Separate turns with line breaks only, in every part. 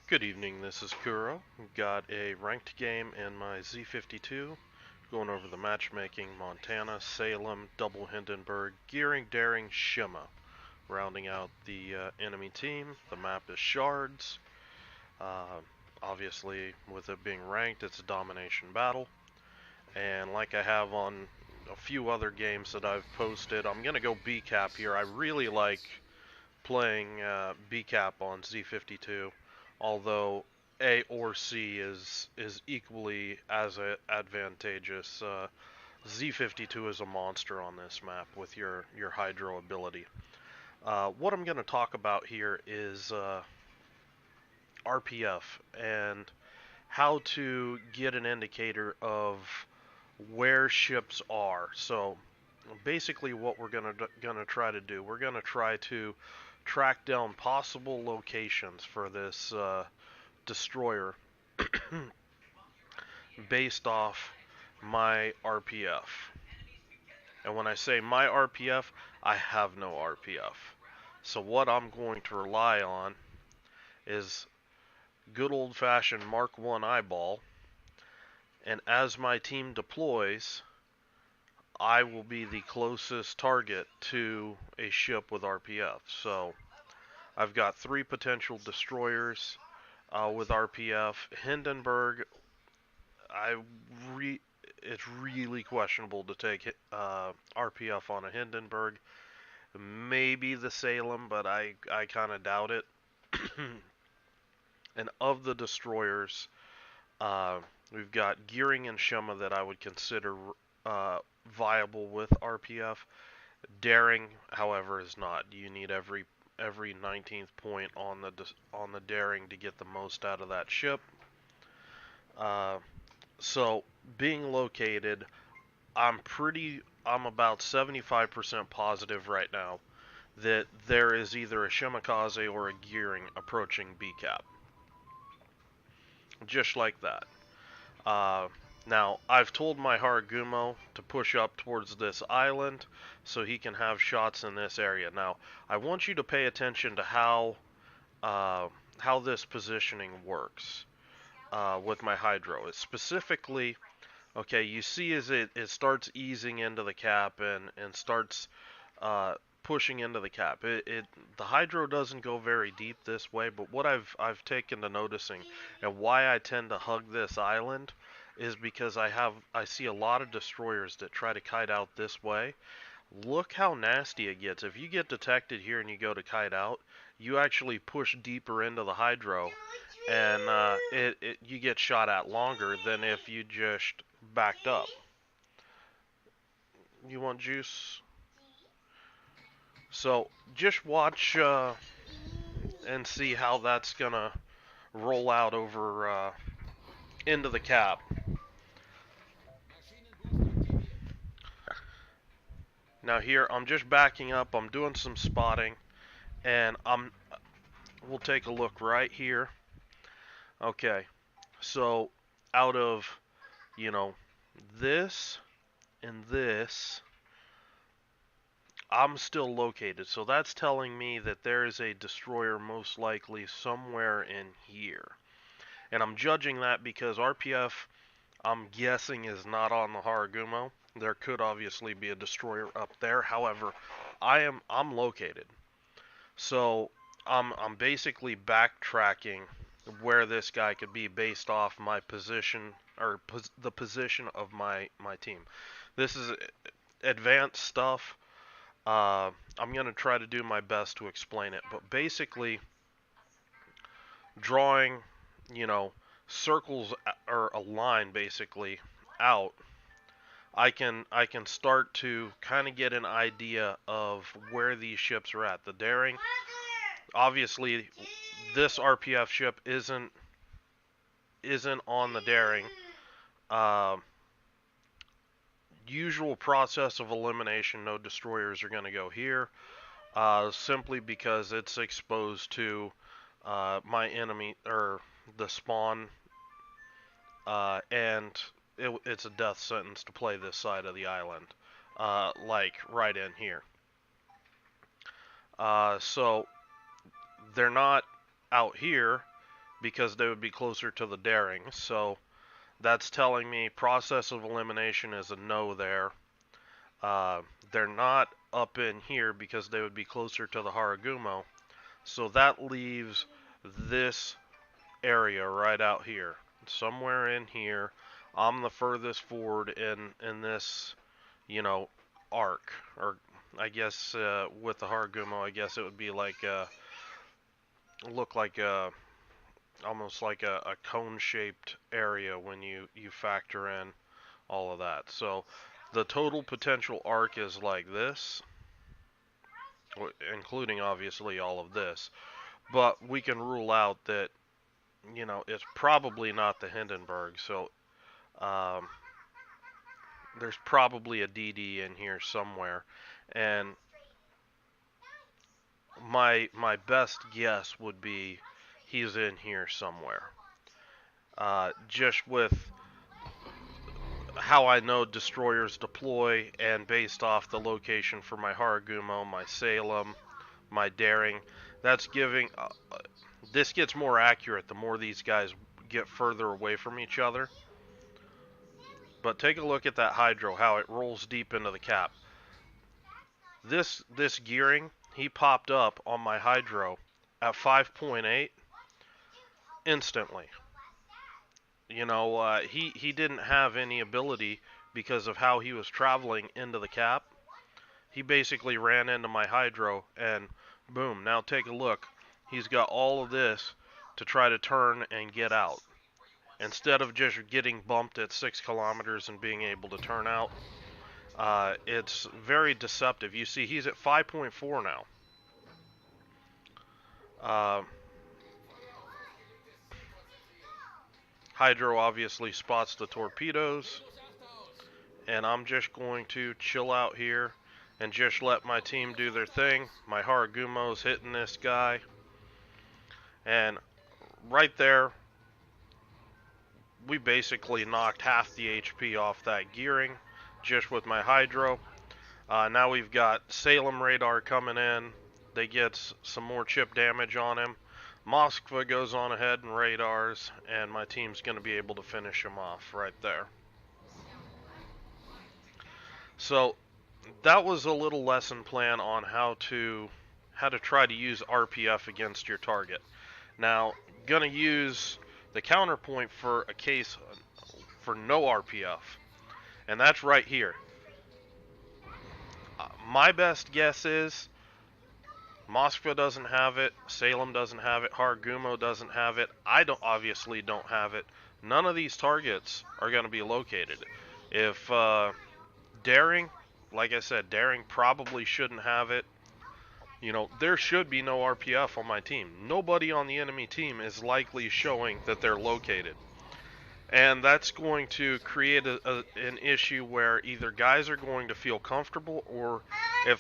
Good evening, this is Kuro. Got a ranked game in my Z52, going over the matchmaking, Montana, Salem, Double Hindenburg, Gearing, Daring, Shima. Rounding out the enemy team, the map is Shards. Uh, Obviously, with it being ranked, it's a domination battle. And like I have on a few other games that I've posted, I'm going to go B-Cap here. I really like playing B-Cap on Z52, although A or C is equally as advantageous. Z52 is a monster on this map with your Hydro ability. What I'm going to talk about here is RPF and how to get an indicator of where ships are. So basically what we're gonna try to do, we're gonna try to track down possible locations for this destroyer based off my RPF. And when I say my RPF, I have no RPF. So what I'm going to rely on is good old-fashioned Mark 1 eyeball, and as my team deploys, I will be the closest target to a ship with RPF. So I've got 3 potential destroyers with RPF. Hindenburg, it's really questionable to take RPF on a Hindenburg. Maybe the Salem, but I kind of doubt it. And of the destroyers, we've got Gearing and Shema that I would consider viable with RPF. Daring, however, is not. You need every 19th point on the Daring to get the most out of that ship. So being located, I'm about 75% positive right now that there is either a Shimakaze or a Gearing approaching B-Cap. Just like that. Now, I've told my Haragumo to push up towards this island so he can have shots in this area. Now, I want you to pay attention to how this positioning works with my Hydro. It's specifically, okay, you see as it starts easing into the cap and starts pushing into the cap. The Hydro doesn't go very deep this way, but what I've taken to noticing and why I tend to hug this island is because I see a lot of destroyers that try to kite out this way. Look how nasty it gets. If you get detected here and you go to kite out, you actually push deeper into the Hydro, and you get shot at longer than if you just backed up. You want juice? So just watch and see how that's gonna roll out over into the cap. Now here I'm just backing up. I'm doing some spotting, and we'll take a look right here. Okay, so out of this and this, I'm still located, so that's telling me that there is a destroyer most likely somewhere in here. And I'm judging that because RPF, I'm guessing, is not on the Haragumo. There could obviously be a destroyer up there. However, I'm located. So I'm basically backtracking where this guy could be based off my position or the position of my team. This is advanced stuff. I'm going to try to do my best to explain it, but basically drawing, circles or a line basically out, I can start to kind of get an idea of where these ships are at. The Daring, obviously this RPF ship isn't on the Daring. Usual process of elimination, no destroyers are going to go here, simply because it's exposed to my enemy or the spawn, and it's a death sentence to play this side of the island, like right in here. So they're not out here, because they would be closer to the daring. So that's telling me process of elimination is a no there. They're not up in here because they would be closer to the Haragumo. So that leaves this area right out here. Somewhere in here. I'm the furthest forward in this, you know, arc. Or I guess with the Haragumo, I guess it would be like look like almost like a cone-shaped area when you factor in all of that. So the total potential arc is like this, including obviously all of this. But we can rule out that, you know, it's probably not the Hindenburg. So there's probably a DD in here somewhere. And my best guess would be he's in here somewhere. Just with how I know destroyers deploy and based off the location for my Haragumo, my Salem, my Daring, that's giving this gets more accurate the more these guys get further away from each other. But take a look at that Hydro, how it rolls deep into the cap. This gearing, he popped up on my Hydro at 5.8 instantly. You know, he didn't have any ability because of how he was traveling into the cap. He basically ran into my Hydro and boom, now take a look. He's got all of this to try to turn and get out. Instead of just getting bumped at 6 kilometers and being able to turn out, it's very deceptive. You see, he's at 5.4 now. Hydro obviously spots the torpedoes, and I'm just going to chill out here and just let my team do their thing. My Haragumo's hitting this guy, and right there, we basically knocked half the HP off that gearing just with my Hydro. Now we've got Salem radar coming in. They get some more chip damage on him. Moskva goes on ahead and radars, and my team's going to be able to finish him off right there. So that was a little lesson plan on how to try to use RPF against your target. Now, going to use the counterpoint for a case for no RPF, and that's right here. My best guess is Moskva doesn't have it, Salem doesn't have it, Haragumo doesn't have it, I obviously don't have it. None of these targets are going to be located. If Daring, like I said, Daring probably shouldn't have it. You know, there should be no RPF on my team. Nobody on the enemy team is likely showing that they're located. And that's going to create an issue where either guys are going to feel comfortable, or if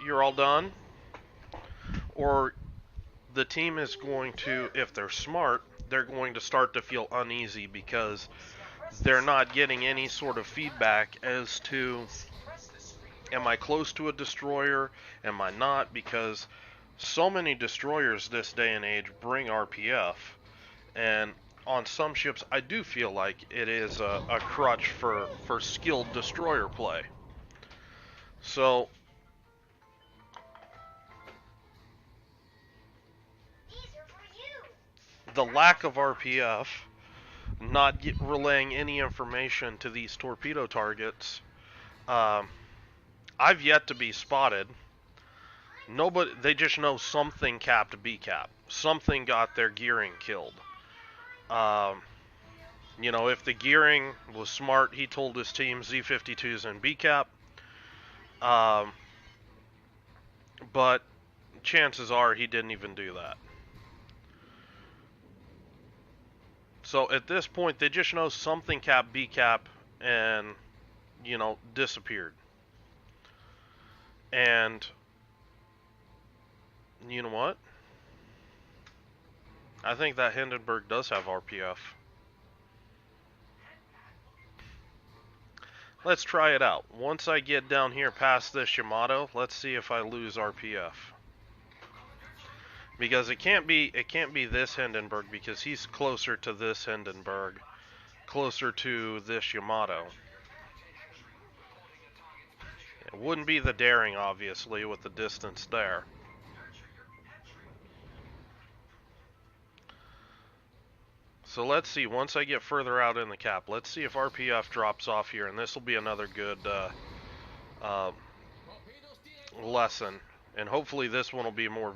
you're all done, or the team is going to, if they're smart, they're going to start to feel uneasy because they're not getting any sort of feedback as to, am I close to a destroyer, am I not? Because so many destroyers this day and age bring RPF, and on some ships I do feel like it is a crutch for skilled destroyer play. So the lack of RPF, not relaying any information to these torpedo targets, I've yet to be spotted. Nobody, they just know something capped B cap. Something got their gearing killed. You know, if the gearing was smart, he told his team Z-52s and B cap. But chances are he didn't even do that. So at this point, they just know something cap B cap and, you know, disappeared. And you know what? I think that Hindenburg does have RPF. Let's try it out. Once I get down here past this Yamato, let's see if I lose RPF. because it can't be this Hindenburg, because he's closer to this Hindenburg, closer to this Yamato. It wouldn't be the Daring, obviously, with the distance there. So let's see, once I get further out in the cap, let's see if RPF drops off here, and this will be another good lesson. And hopefully this one will be more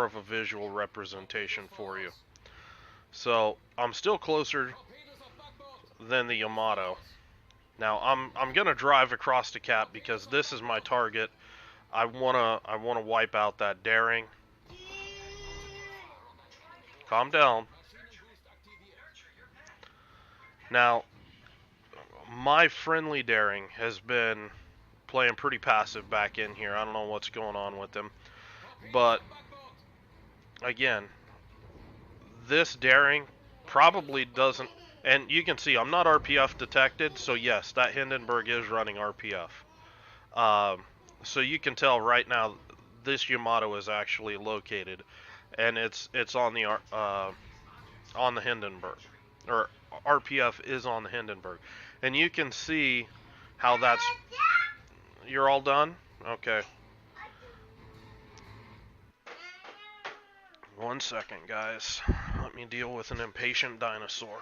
of a visual representation for you. So I'm still closer than the Yamato. Now I'm gonna drive across the cap because this is my target. I wanna wipe out that Daring. Calm down. Now, my friendly Daring has been playing pretty passive back in here. I don't know what's going on with him. But, again, this Daring probably doesn't... And you can see I'm not RPF detected, so yes, that Hindenburg is running RPF. So you can tell right now this Yamato is actually located, and it's on the Hindenburg, or RPF is on the Hindenburg, and you can see how that's... You're all done? Okay. 1 second, guys. Let me deal with an impatient dinosaur.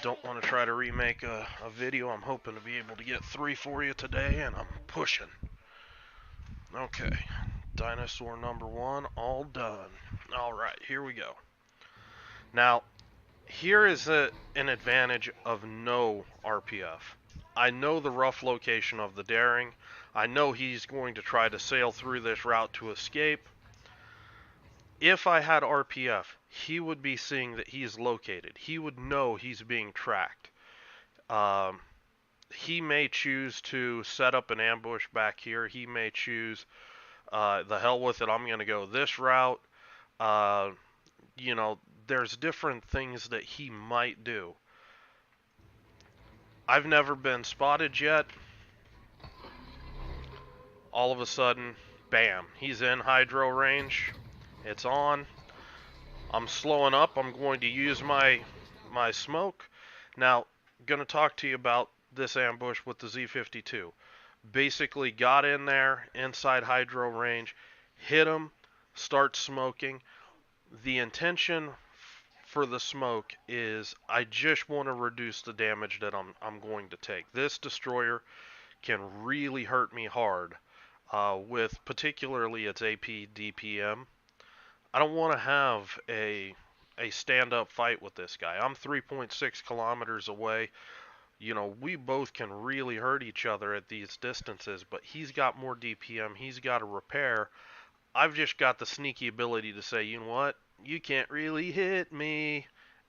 Don't want to try to remake a video. I'm hoping to be able to get 3 for you today, and I'm pushing. Okay. Dinosaur number 1, all done. Alright, here we go. Now, here is an advantage of no RPF. I know the rough location of the Daring. I know he's going to try to sail through this route to escape. If I had RPF, he would be seeing that he's located. He would know he's being tracked. He may choose to set up an ambush back here. He may choose, the hell with it, I'm going to go this route. You know, there's different things that he might do. I've never been spotted yet. All of a sudden, bam, he's in hydro range. It's on. I'm slowing up. I'm going to use my smoke. Now, I'm going to talk to you about this ambush with the Z52. Basically got in there inside hydro range, hit him, start smoking. The intention for the smoke is I just want to reduce the damage that I'm going to take. This destroyer can really hurt me hard with particularly its AP DPM. I don't want to have a stand-up fight with this guy. I'm 3.6 kilometers away. You know, we both can really hurt each other at these distances, but he's got more DPM. He's got a repair. I've just got the sneaky ability to say, you know what? You can't really hit me,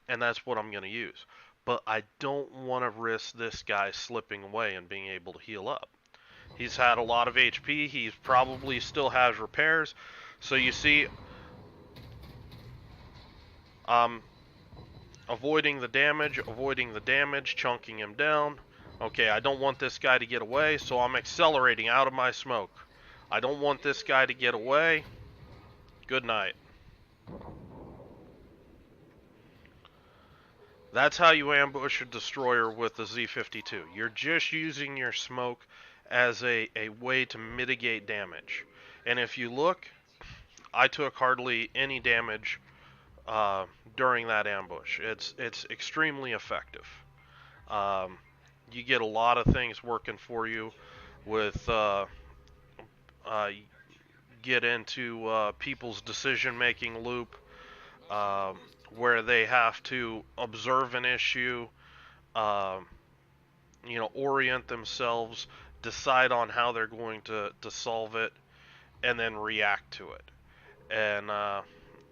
and that's what I'm going to use. But I don't want to risk this guy slipping away and being able to heal up. He's had a lot of HP. He probably still has repairs. So you see, avoiding the damage, chunking him down. Okay, I don't want this guy to get away, so I'm accelerating out of my smoke. I don't want this guy to get away. Good night. That's how you ambush a destroyer with the Z52. You're just using your smoke as a way to mitigate damage. And if you look, I took hardly any damage during that ambush. It's extremely effective. You get a lot of things working for you with get into people's decision-making loop, where they have to observe an issue, you know, orient themselves, decide on how they're going to solve it, and then react to it, and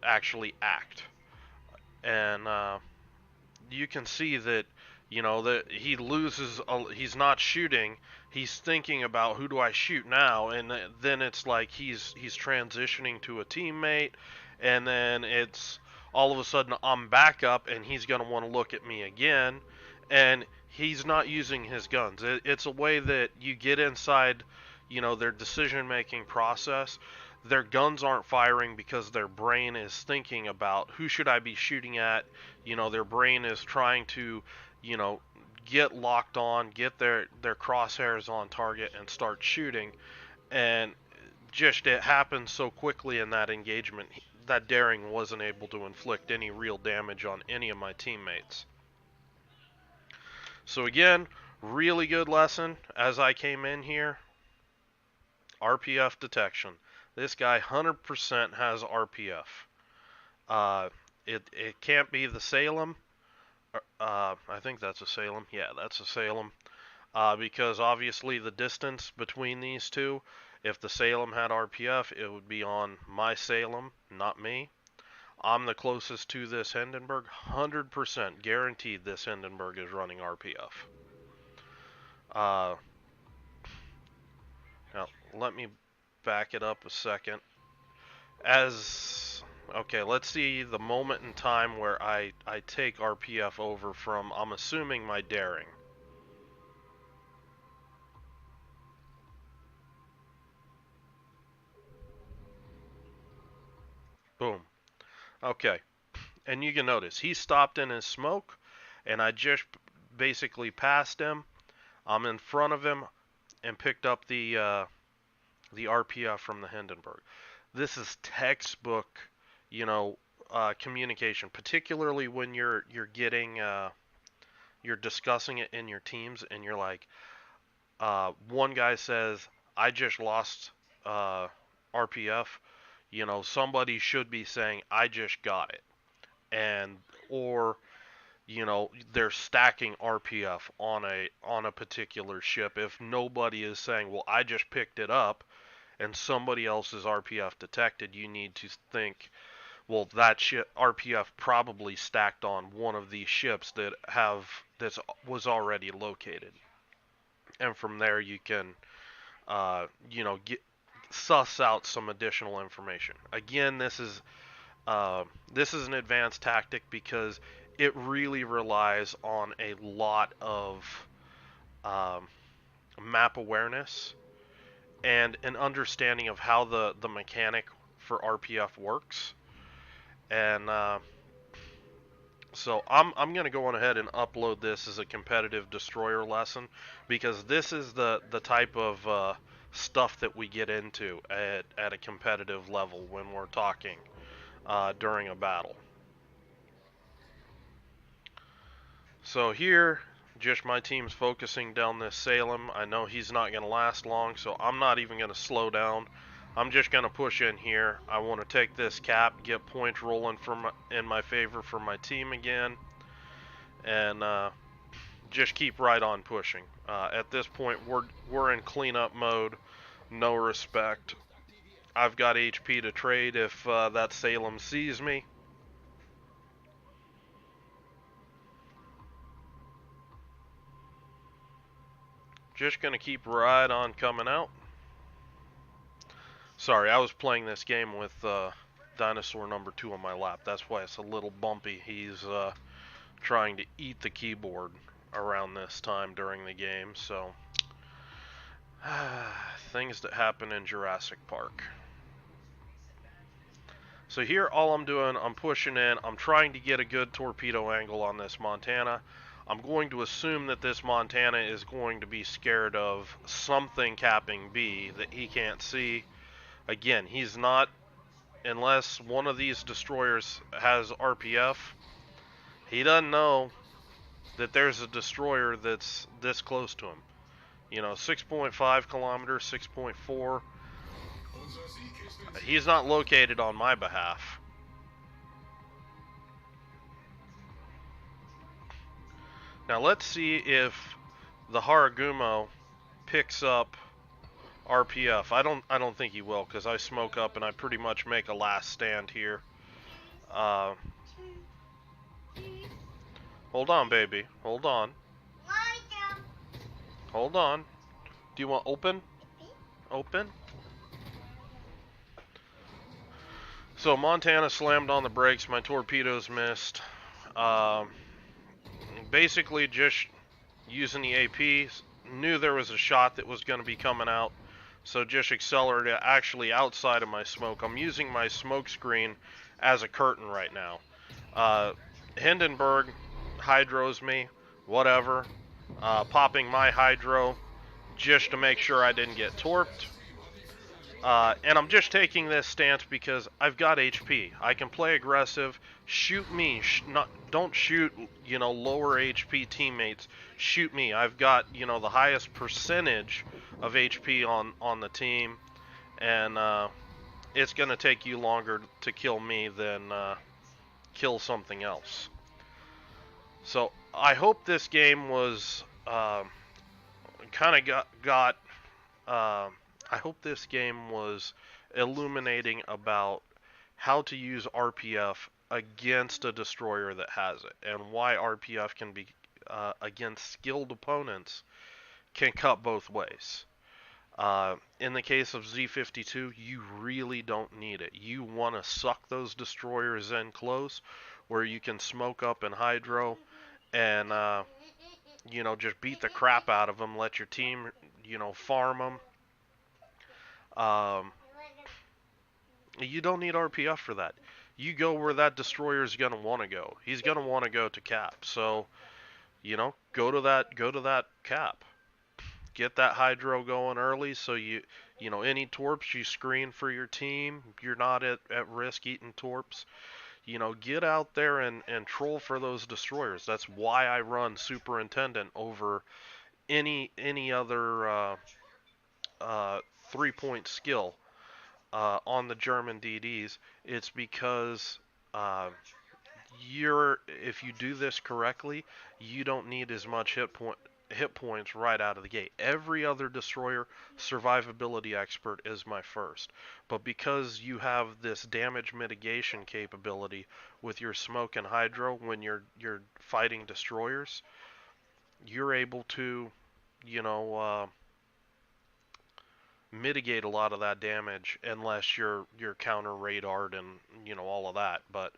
actually act. And you can see that, you know, that he loses, he's not shooting, he's thinking about who do I shoot now, and then it's like he's transitioning to a teammate, and then it's all of a sudden I'm back up and he's going to want to look at me again, and he's not using his guns. It's a way that you get inside, you know, their decision-making process their guns aren't firing because their brain is thinking about who should I be shooting at. You know, their brain is trying to, you know, get locked on, get their crosshairs on target and start shooting. And just it happened so quickly in that engagement that Daring wasn't able to inflict any real damage on any of my teammates. So again, really good lesson as I came in here. RPF detection. This guy 100% has RPF. Uh, it can't be the Salem. I think that's a Salem. Yeah, that's a Salem. Because obviously the distance between these two, if the Salem had RPF, it would be on my Salem, not me. I'm the closest to this Hindenburg. 100% guaranteed this Hindenburg is running RPF. Now, let me back it up a second. Okay, let's see the moment in time where I take RPF over from, I'm assuming, my Daring. Boom. Okay. And you can notice he stopped in his smoke, and I just basically passed him. I'm in front of him and picked up the RPF from the Hindenburg. This is textbook, you know, communication, particularly when you're getting you're discussing it in your teams, and you're like, one guy says, "I just lost RPF." You know, somebody should be saying, "I just got it," and or you know, they're stacking RPF on a particular ship. If nobody is saying, "Well, I just picked it up," and somebody else's RPF detected, you need to think, well, that ship RPF probably stacked on one of these ships that was already located, and from there you can, you know, suss out some additional information. Again, this is an advanced tactic because it really relies on a lot of um, map awareness and an understanding of how the mechanic for RPF works. And so I'm going to go on ahead and upload this as a competitive destroyer lesson, because this is the type of stuff that we get into at a competitive level when we're talking during a battle. So here, just my team's focusing down this Salem. I know he's not going to last long, so I'm not even going to slow down. I'm just going to push in here. I want to take this cap, get points rolling in my favor for my team again, and just keep right on pushing. At this point, we're in cleanup mode, no respect. I've got HP to trade if that Salem sees me. Just gonna keep right on coming out. Sorry, I was playing this game with dinosaur number 2 on my lap. That's why it's a little bumpy. He's trying to eat the keyboard around this time during the game, so things that happen in Jurassic Park. So here, all I'm doing, I'm pushing in. I'm trying to get a good torpedo angle on this Montana. I'm going to assume that this Montana is going to be scared of something capping B that he can't see. Again, he's not, unless one of these destroyers has RPF, he doesn't know that there's a destroyer that's this close to him. You know, 6.5 kilometers, 6.4. He's not located on my behalf. Now let's see if the Haragumo picks up RPF. I don't think he will, because I smoke up and I pretty much make a last stand here. Hold on, baby. Hold on. Hold on. Do you want open? Open? So Montana slammed on the brakes. My torpedoes missed. Basically just using the AP. Knew there was a shot that was going to be coming out. So just accelerate it actually outside of my smoke. I'm using my smoke screen as a curtain right now. Uh, Hindenburg hydros me, whatever. Popping my hydro just to make sure I didn't get torped. And I'm just taking this stance because I've got HP. I can play aggressive. Shoot me. Don't shoot, lower HP teammates. Shoot me. I've got, the highest percentage of HP on the team, and it's gonna take you longer to kill me than kill something else. So I hope this game was kind of got I hope this game was illuminating about how to use RPF against a destroyer that has it, and why RPF can be against skilled opponents can cut both ways. In the case of Z52, you really don't need it. You want to suck those destroyers in close, where you can smoke up and hydro, and just beat the crap out of them. Let your team, farm them. Um, you don't need RPF for that. You go where that destroyer is gonna want to go. He's gonna want to go to cap. So, go to that cap. Get that hydro going early, so any torps you screen for your team. You're not at risk eating torps. Get out there and troll for those destroyers. That's why I run Superintendent over any other 3-point skill on the German DDs. It's because if you do this correctly, you don't need as much hit points right out of the gate. Every other destroyer survivability expert is my first, but because you have this damage mitigation capability with your smoke and hydro when you're fighting destroyers, you're able to, you know, mitigate a lot of that damage unless you're counter radared and all of that. But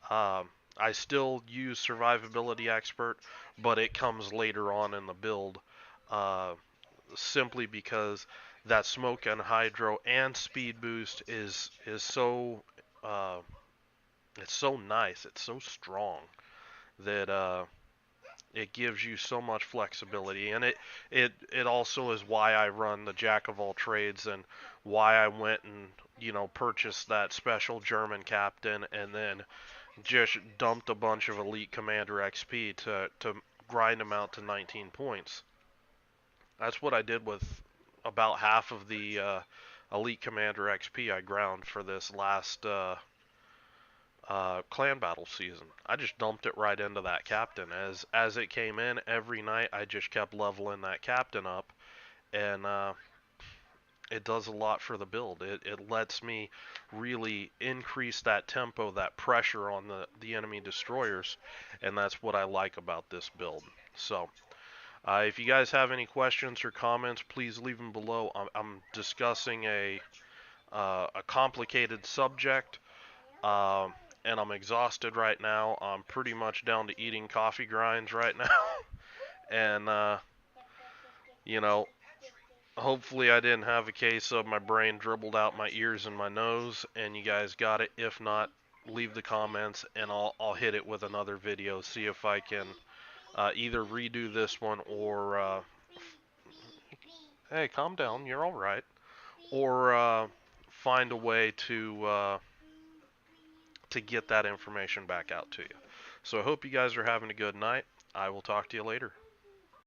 I still use survivability expert, but it comes later on in the build, uh, simply because that smoke and hydro and speed boost is so it's so nice, it's so strong that it gives you so much flexibility, and it also is why I run the jack of all trades, and why I went and purchased that special German captain, and then just dumped a bunch of elite commander XP to grind them out to 19 points. That's what I did with about half of the elite commander XP I ground for this last clan battle season. I just dumped it right into that captain. As it came in every night, I just kept leveling that captain up, and it does a lot for the build. It lets me really increase that tempo, that pressure on the enemy destroyers, and that's what I like about this build. So, if you guys have any questions or comments, please leave them below. I'm discussing a complicated subject, and I'm exhausted right now. I'm pretty much down to eating coffee grinds right now, and you know, hopefully I didn't have a case of my brain dribbled out my ears and my nose, and you guys got it. If not, leave the comments, and I'll hit it with another video. See if I can either redo this one, or hey, calm down, you're all right, or find a way to get that information back out to you. So I hope you guys are having a good night. I will talk to you later.